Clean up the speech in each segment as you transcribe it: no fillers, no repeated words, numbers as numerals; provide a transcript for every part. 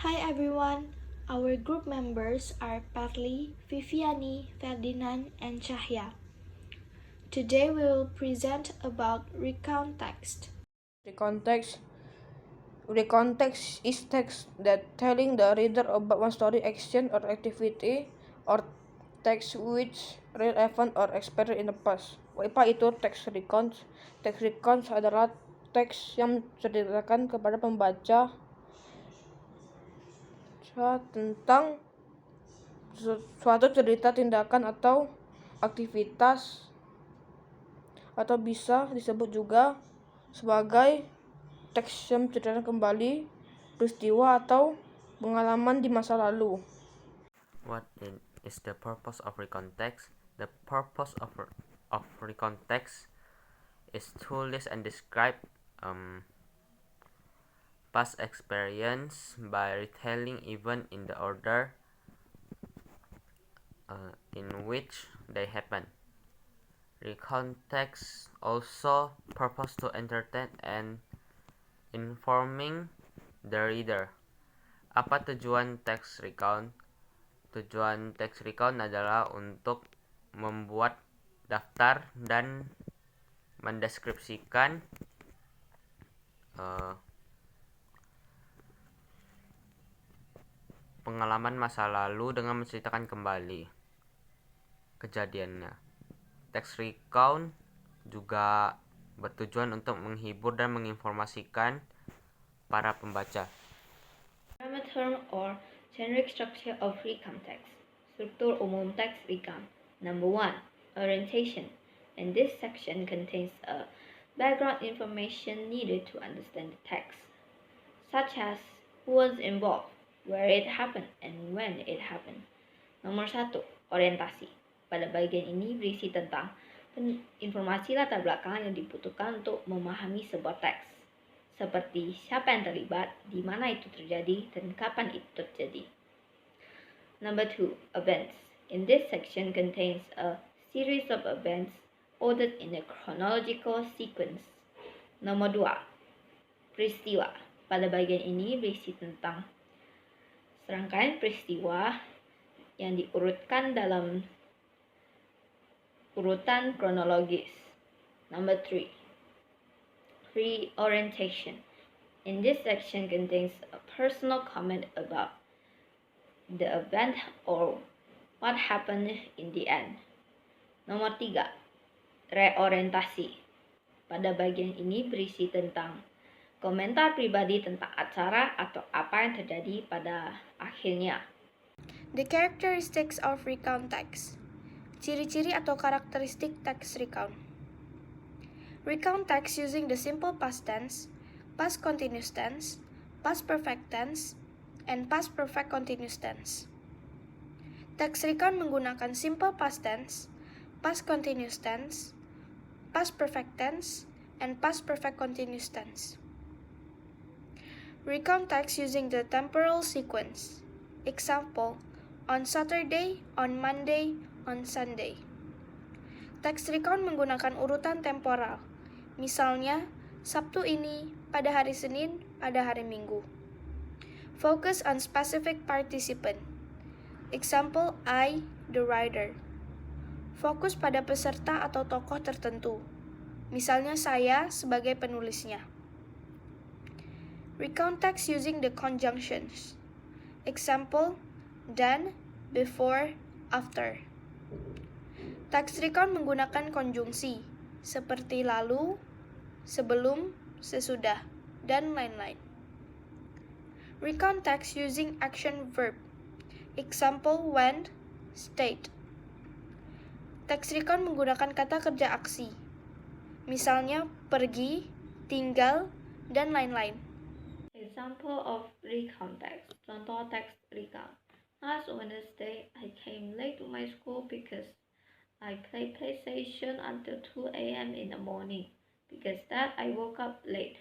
Hi everyone, our group members are Patli, Viviani, Ferdinand, and Chahya. Today we will present about recount text. Recontext is text that telling the reader about one story, action, or activity, or text which relevant or experience in the past. Apa itu text recounts? Text recounts adalah teks yang menceritakan kepada pembaca tentang suatu cerita, tindakan, atau aktivitas, atau bisa disebut juga sebagai teks yang menceritakan kembali peristiwa atau pengalaman di masa lalu. Is the purpose of recontext? The purpose of recontext is to list and describe past experience by retelling event in the order in which they happen. Recontext also purpose to entertain and informing the reader. Apa tujuan teks recount? Tujuan teks recount adalah untuk membuat daftar dan mendeskripsikan pengalaman masa lalu dengan menceritakan kembali kejadiannya. Teks recount juga bertujuan untuk menghibur dan menginformasikan para pembaca. Grammar term or generic structure of recount text. Struktur umum teks recount. Number 1. Orientation. In this section contains a background information needed to understand the text, such as who was involved, where it happened, and when it happened. Nomor 1. Orientasi. Pada bagian ini berisi tentang informasi latar belakang yang dibutuhkan untuk memahami sebuah teks, seperti siapa yang terlibat, di mana itu terjadi, dan kapan itu terjadi. Number 2. Events. In this section contains a series of events ordered in a chronological sequence. Nomor 2. Peristiwa. Pada bagian ini berisi tentang serangkaian peristiwa yang diurutkan dalam urutan kronologis. Number 3. Reorientation. In this section contains a personal comment about the event or what happened in the end. Nomor 3. Reorientasi. Pada bagian ini berisi tentang komentar pribadi tentang acara atau apa yang terjadi pada akhirnya. The characteristics of recount text. Ciri-ciri atau karakteristik teks recount. Recount text using the simple past tense, past continuous tense, past perfect tense, and past perfect continuous tense. Teks recount menggunakan simple past tense, past continuous tense, past perfect tense, and past perfect continuous tense. Recount text using the temporal sequence. Example, on Saturday, on Monday, on Sunday. Teks recount menggunakan urutan temporal. Misalnya, Sabtu ini, pada hari Senin, pada hari Minggu. Focus on specific participant. Example, I, the writer. Fokus pada peserta atau tokoh tertentu. Misalnya saya sebagai penulisnya. Recount text using the conjunctions. Example, then, before, after. Teks recount menggunakan konjungsi, seperti lalu, sebelum, sesudah, dan lain-lain. Recount text using action verb. Example, went, stayed. Teks recount menggunakan kata kerja aksi. Misalnya, pergi, tinggal, dan lain-lain. Example of recount text. Contoh teks recount. Last Wednesday, I came late to my school because I played PlayStation until 2 a.m. in the morning. Because that, I woke up late.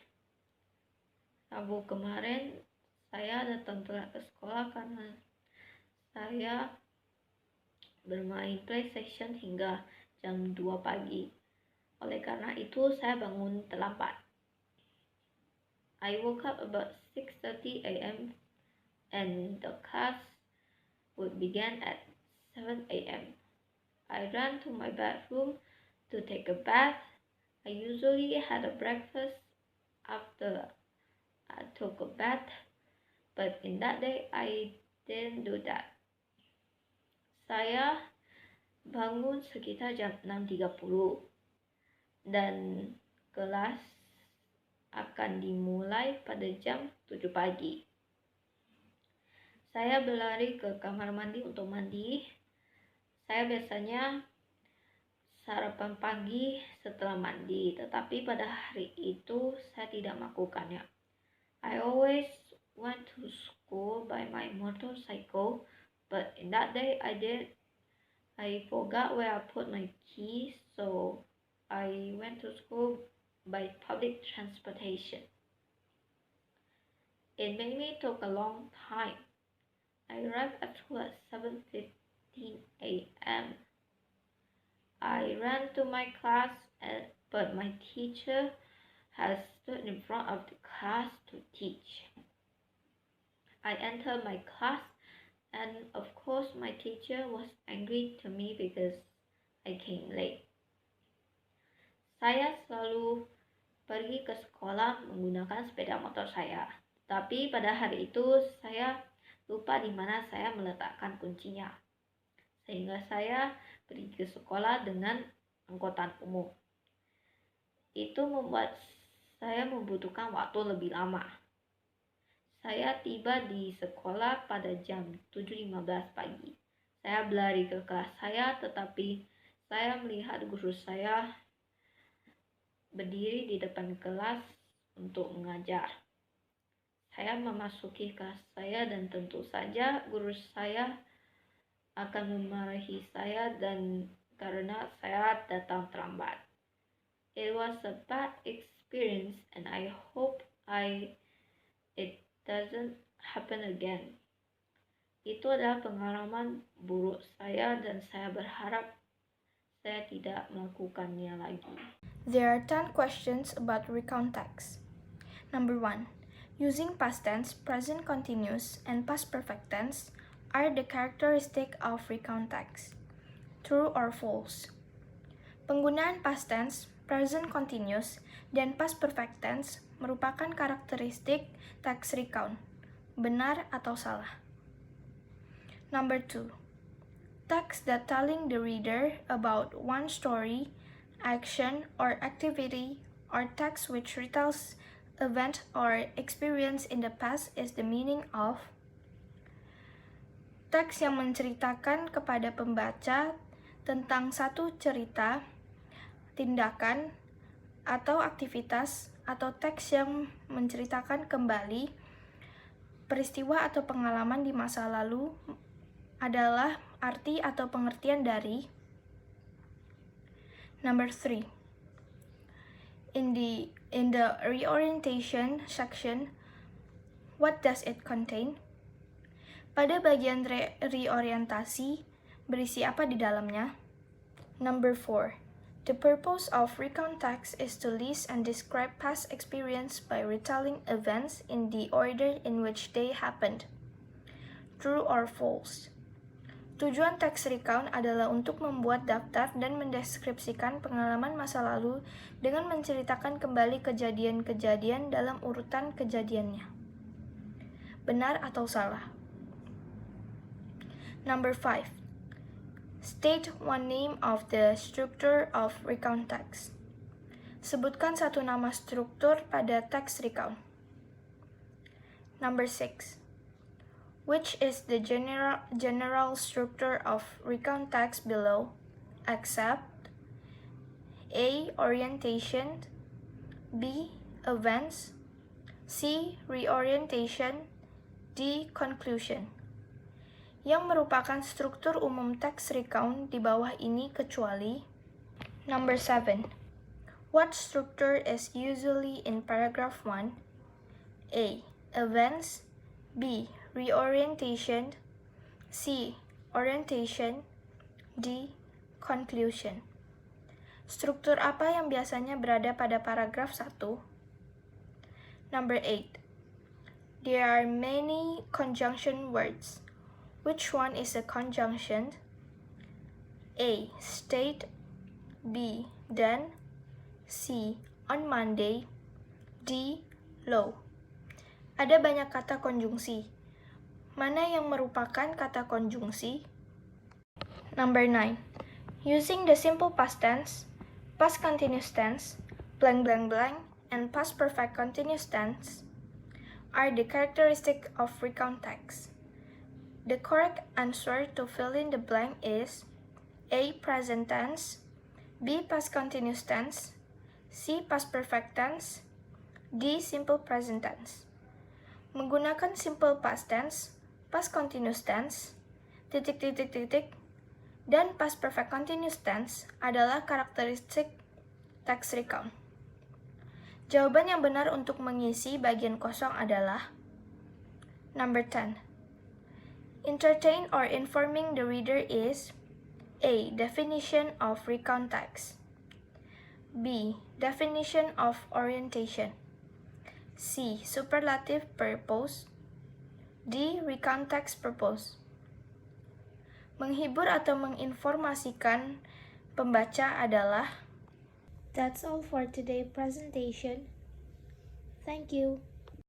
Rabu kemarin, saya datang telat ke sekolah karena saya bermain PlayStation hingga jam 2 pagi. Oleh karena itu, saya bangun terlambat. I woke up about 6:30 a.m. and the class would begin at 7 a.m. I ran to my bathroom to take a bath. I usually had a breakfast after I took a bath, but in that day I didn't do that. Saya bangun sekitar jam 6.30 dan kelas akan dimulai pada jam 7 pagi. Saya berlari ke kamar mandi untuk mandi. Saya biasanya sarapan pagi setelah mandi, tetapi pada hari itu saya tidak melakukannya. I always went to school by my motorcycle, but in that day I forgot where I put my keys, so I went to school by public transportation. It made me take a long time. I arrived at school at 7:15 a.m. I ran to my class, but my teacher has stood in front of the class to teach. I entered my class, and of course my teacher was angry to me because I came late. Saya selalu pergi ke sekolah menggunakan sepeda motor saya, tapi pada hari itu saya lupa di mana saya meletakkan kuncinya, sehingga saya pergi ke sekolah dengan angkutan umum. Itu membuat saya membutuhkan waktu lebih lama. Saya tiba di sekolah pada jam 7.15 pagi. Saya berlari ke kelas saya, tetapi saya melihat guru saya berdiri di depan kelas untuk mengajar. Saya memasuki kelas saya dan tentu saja guru saya akan memarahi saya dan karena saya datang terlambat. It was a bad experience and I hope it doesn't happen again. Itu adalah pengalaman buruk saya dan saya berharap saya tidak melakukannya lagi. There are 10 questions about recount text. Number 1. Using past tense, present continuous, and past perfect tense are the characteristic of recount text. True or false? Penggunaan past tense, present continuous, dan past perfect tense merupakan karakteristik teks recount. Benar atau salah? Number 2. Text that telling the reader about one story, action, or activity, or text which retells event or experience in the past is the meaning of. Teks yang menceritakan kepada pembaca tentang satu cerita, tindakan, atau aktivitas, atau teks yang menceritakan kembali peristiwa atau pengalaman di masa lalu adalah arti atau pengertian dari. Number 3. In the reorientation section, what does it contain? Pada bagian reorientasi, berisi apa di dalamnya? Number 4. The purpose of recount text is to list and describe past experience by retelling events in the order in which they happened. True or false? Tujuan teks recount adalah untuk membuat daftar dan mendeskripsikan pengalaman masa lalu dengan menceritakan kembali kejadian-kejadian dalam urutan kejadiannya. Benar atau salah? Number 5. State one name of the structure of recount text. Sebutkan satu nama struktur pada teks recount. Number 6. Which is the general structure of recount text below, except A. Orientation, B. Events, C. Reorientation, D. Conclusion. Yang merupakan struktur umum teks recount di bawah ini kecuali. Number 7. What structure is usually in paragraph 1? A. Events, B. Reorientation, C. Orientation, D. Conclusion. Struktur apa yang biasanya berada pada paragraf 1? Number 8. There are many conjunction words. Which one is a conjunction? A. State. B. Then. C. On Monday. D. Low. Ada banyak kata konjungsi. Mana yang merupakan kata konjungsi? Number 9. Using the simple past tense, past continuous tense, blank blank blank, and past perfect continuous tense are the characteristic of recount text. The correct answer to fill in the blank is A. Present tense, B. Past continuous tense, C. Past perfect tense, D. Simple present tense. Menggunakan simple past tense, past continuous tense, titik, dan past perfect continuous tense adalah karakteristik text recount. Jawaban yang benar untuk mengisi bagian kosong adalah number 10. Entertain or informing the reader is A. Definition of recount text, B. Definition of orientation, C. Superlative purpose, D. Recount text purpose. Menghibur atau menginformasikan pembaca adalah. That's all for today's presentation. Thank you.